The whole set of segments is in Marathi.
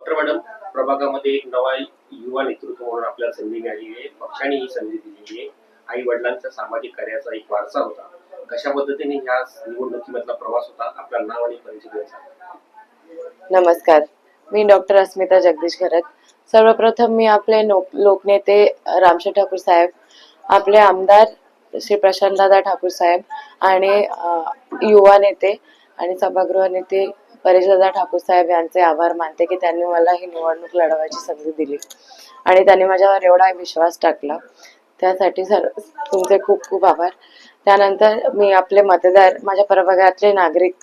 डॉक्टर मॅडम, प्रभागामध्ये एक नवा युवा नेतृत्व म्हणून आपल्याला संधी मिळाली आहे. पक्षाने ही संधी दिलेली आहे. आई वडिलांचा सामाजिक कार्याचा एक वारसा होता. कशा पद्धतीने ह्या निवडणुकीमधला प्रवास होता, आपलं नाव आणि परिचय द्यायचा. नमस्कार, मी डॉक्टर अस्मिता जगदीश घरत. सर्वप्रथम मी आपले लोकनेते रामशेठ ठाकूर साहेब, आपले आमदार श्री प्रशांतदादा ठाकूर साहेब आणि युवा नेते आणि सभागृह नेते परेशदादा ठाकूर साहेब यांचे आभार मानते की त्यांनी मला ही निवडणूक लढवायची संधी दिली आणि त्यांनी माझ्यावर एवढा विश्वास टाकला. त्यासाठी तुमचे खूप खूप आभार. त्यानंतर मी आपले मतदार, माझ्या प्रभागातले नागरिक,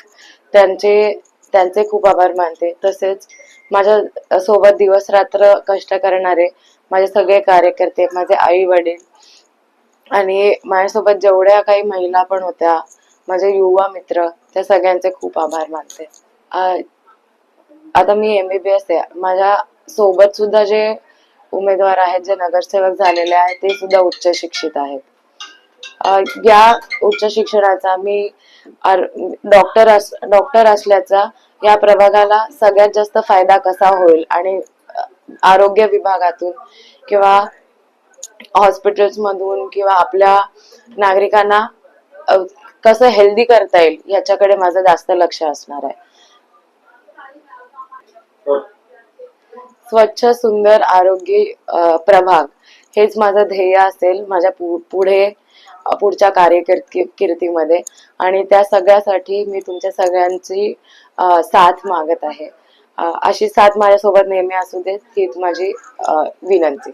त्यांचे खूप आभार मानते. तसेच माझ्या सोबत दिवस रात्र कष्ट करणारे माझे सगळे कार्यकर्ते, माझे आई वडील आणि माझ्यासोबत जेवढ्या काही महिला पण होत्या, माझे युवा मित्र, त्या सगळ्यांचे खूप आभार मानते. आता मी MBBS आहे. माझ्या सोबत सुद्धा जे उमेदवार आहेत, जे नगरसेवक झालेले आहेत, ते सुद्धा उच्च शिक्षित आहेत. या उच्च शिक्षणाचा मी डॉक्टर असल्याचा या प्रभागाला सगळ्यात जास्त फायदा कसा होईल आणि आरोग्य विभागातून किंवा हॉस्पिटल्स मधून किंवा आपल्या नागरिकांना कसं हेल्दी करता येईल याच्याकडे माझं जास्त लक्ष असणार आहे. स्वच्छ सुंदर आरोग्य प्रभाग हेच माझं ध्येय असेल माझ्या पुढच्या कारकिर्दीमध्ये आणि त्या सगळ्यासाठी मी तुमच्या सगळ्यांची साथ मागत आहे. अशी साथ माझ्यासोबत नेहमी असू देत हीच माझी विनंती.